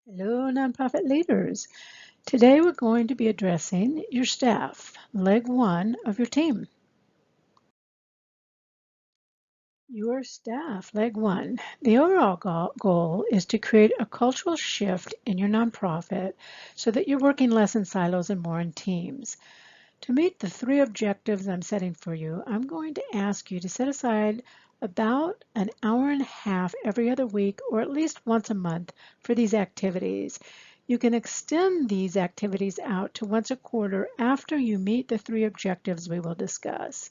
Hello, nonprofit leaders. Today we're going to be addressing your staff, leg one of your team. Your staff, leg one. The overall goal is to create a cultural shift in your nonprofit so that you're working less in silos and more in teams. To meet the three objectives I'm setting for you, I'm going to ask you to set aside about an hour and a half every other week or at least once a month for these activities. You can extend these activities out to once a quarter after you meet the three objectives we will discuss.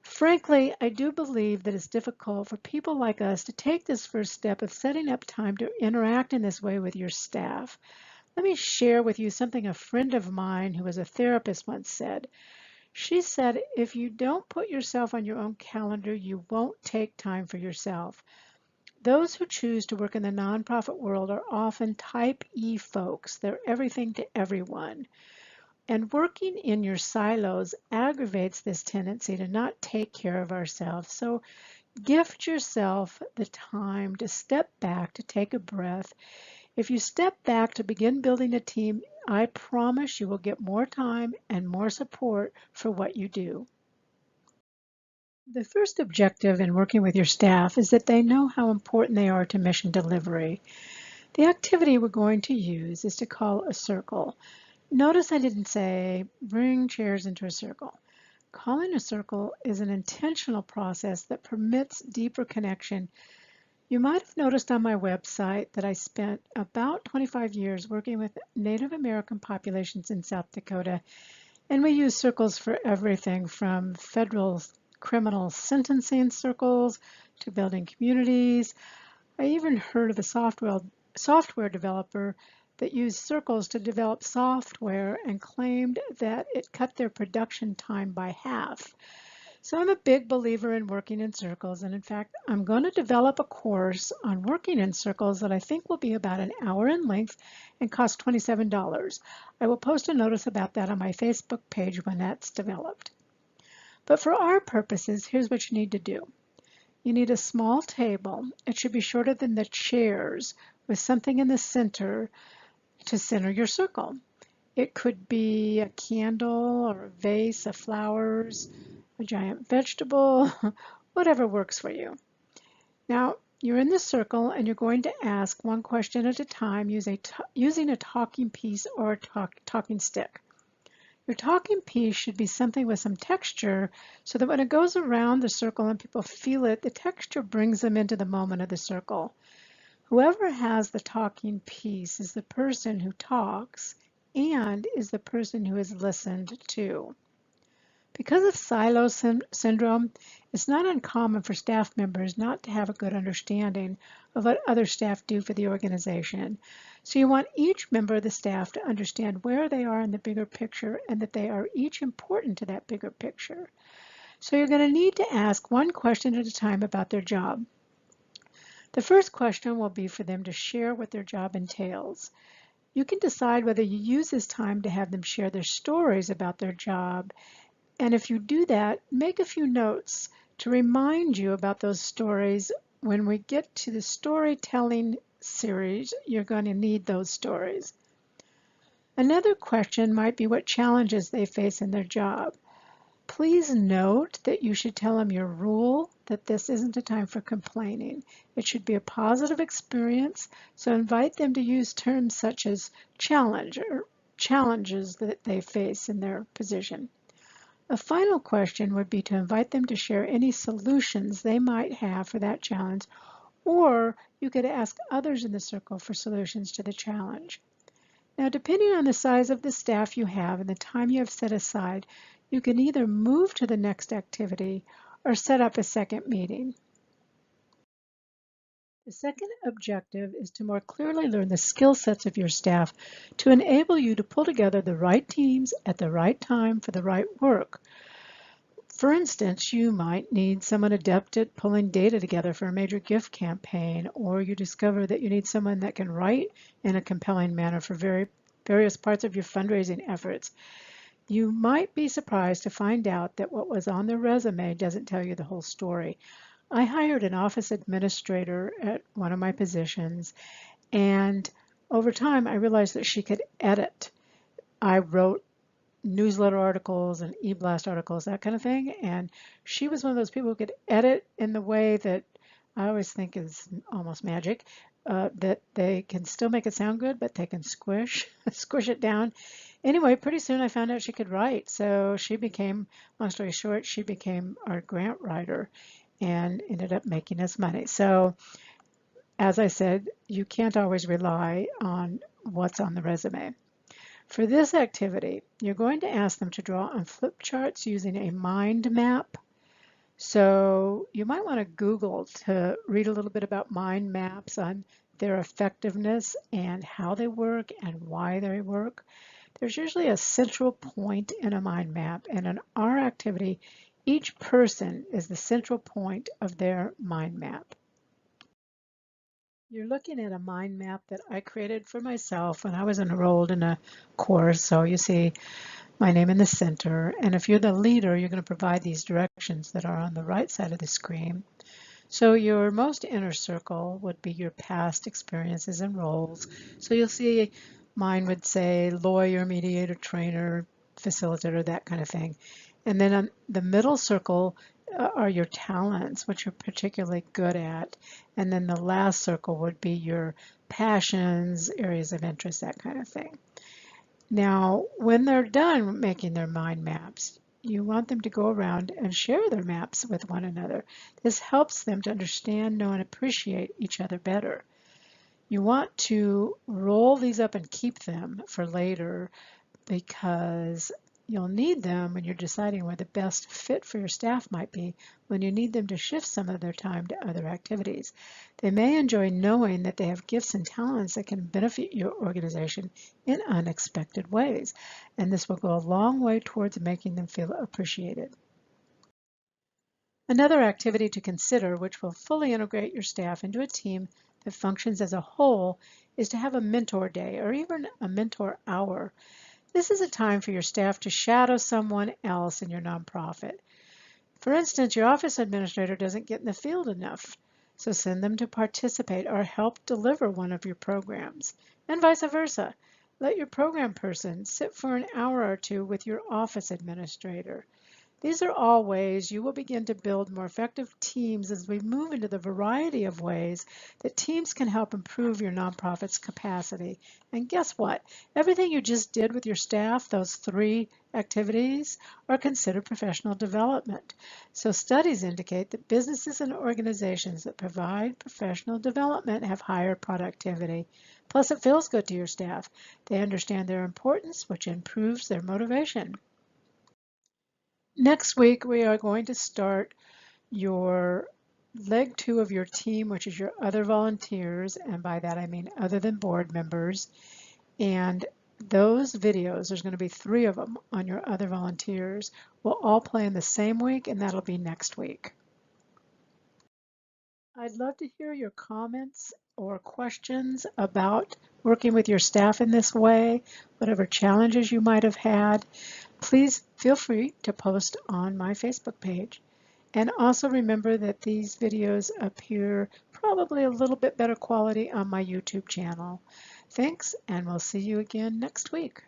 Frankly, I do believe that it's difficult for people like us to take this first step of setting up time to interact in this way with your staff. Let me share with you something a friend of mine who was a therapist once said. She said, if you don't put yourself on your own calendar, you won't take time for yourself. Those who choose to work in the nonprofit world are often type E folks. They're everything to everyone. And working in your silos aggravates this tendency to not take care of ourselves. So gift yourself the time to step back, to take a breath. If you step back to begin building a team, I promise you will get more time and more support for what you do. The first objective in working with your staff is that they know how important they are to mission delivery. The activity we're going to use is to call a circle. Notice I didn't say bring chairs into a circle. Calling a circle is an intentional process that permits deeper connection. You might have noticed on my website that I spent about 25 years working with Native American populations in South Dakota, and we use circles for everything from federal criminal sentencing circles to building communities. I even heard of a software developer that used circles to develop software and claimed that it cut their production time by half. So I'm a big believer in working in circles, and in fact, I'm going to develop a course on working in circles that I think will be about an hour in length and cost $27. I will post a notice about that on my Facebook page when that's developed. But for our purposes, here's what you need to do. You need a small table. It should be shorter than the chairs with something in the center to center your circle. It could be a candle or a vase of flowers, a giant vegetable, whatever works for you. Now, you're in the circle and you're going to ask one question at a time using a talking piece or a talking stick. Your talking piece should be something with some texture so that when it goes around the circle and people feel it, the texture brings them into the moment of the circle. Whoever has the talking piece is the person who talks and is the person who is listened to. Because of silo syndrome, it's not uncommon for staff members not to have a good understanding of what other staff do for the organization. So you want each member of the staff to understand where they are in the bigger picture and that they are each important to that bigger picture. So you're going to need to ask one question at a time about their job. The first question will be for them to share what their job entails. You can decide whether you use this time to have them share their stories about their job. And if you do that, make a few notes to remind you about those stories. When we get to the storytelling series, you're going to need those stories. Another question might be what challenges they face in their job. Please note that you should tell them your rule, that this isn't a time for complaining. It should be a positive experience, so invite them to use terms such as challenge or challenges that they face in their position. A final question would be to invite them to share any solutions they might have for that challenge, or you could ask others in the circle for solutions to the challenge. Now, depending on the size of the staff you have and the time you have set aside, you can either move to the next activity or set up a second meeting. The second objective is to more clearly learn the skill sets of your staff to enable you to pull together the right teams at the right time for the right work. For instance, you might need someone adept at pulling data together for a major gift campaign, or you discover that you need someone that can write in a compelling manner for various parts of your fundraising efforts. You might be surprised to find out that what was on their resume doesn't tell you the whole story. I hired an office administrator at one of my positions, and over time, I realized that she could edit. I wrote newsletter articles and e-blast articles, that kind of thing. And she was one of those people who could edit in the way that I always think is almost magic, that they can still make it sound good, but they can squish it down. Anyway, pretty soon I found out she could write. So she became, long story short, she became our grant writer and ended up making us money. So as I said, you can't always rely on what's on the resume. For this activity, you're going to ask them to draw on flip charts using a mind map. So you might want to Google to read a little bit about mind maps on their effectiveness and how they work and why they work. There's usually a central point in a mind map, and in our activity, each person is the central point of their mind map. You're looking at a mind map that I created for myself when I was enrolled in a course. So you see my name in the center. And if you're the leader, you're going to provide these directions that are on the right side of the screen. So your most inner circle would be your past experiences and roles. So you'll see mine would say lawyer, mediator, trainer, facilitator, that kind of thing. And then on the middle circle are your talents, what you're particularly good at. And then the last circle would be your passions, areas of interest, that kind of thing. Now, when they're done making their mind maps, you want them to go around and share their maps with one another. This helps them to understand, know, and appreciate each other better. You want to roll these up and keep them for later because you'll need them when you're deciding where the best fit for your staff might be when you need them to shift some of their time to other activities. They may enjoy knowing that they have gifts and talents that can benefit your organization in unexpected ways, and this will go a long way towards making them feel appreciated. Another activity to consider, which will fully integrate your staff into a team that functions as a whole, is to have a mentor day or even a mentor hour. This is a time for your staff to shadow someone else in your nonprofit. For instance, your office administrator doesn't get in the field enough, so send them to participate or help deliver one of your programs, and vice versa. Let your program person sit for an hour or two with your office administrator. These are all ways you will begin to build more effective teams as we move into the variety of ways that teams can help improve your nonprofit's capacity. And guess what? Everything you just did with your staff, those 3 activities, are considered professional development. So studies indicate that businesses and organizations that provide professional development have higher productivity. Plus, it feels good to your staff. They understand their importance, which improves their motivation. Next week, we are going to start your leg 2 of your team, which is your other volunteers, and by that I mean other than board members. And those videos, there's going to be 3 of them on your other volunteers, will all play in the same week, and that'll be next week. I'd love to hear your comments or questions about working with your staff in this way, whatever challenges you might have had. Please feel free to post on my Facebook page. And also remember that these videos appear probably a little bit better quality on my YouTube channel. Thanks, and we'll see you again next week.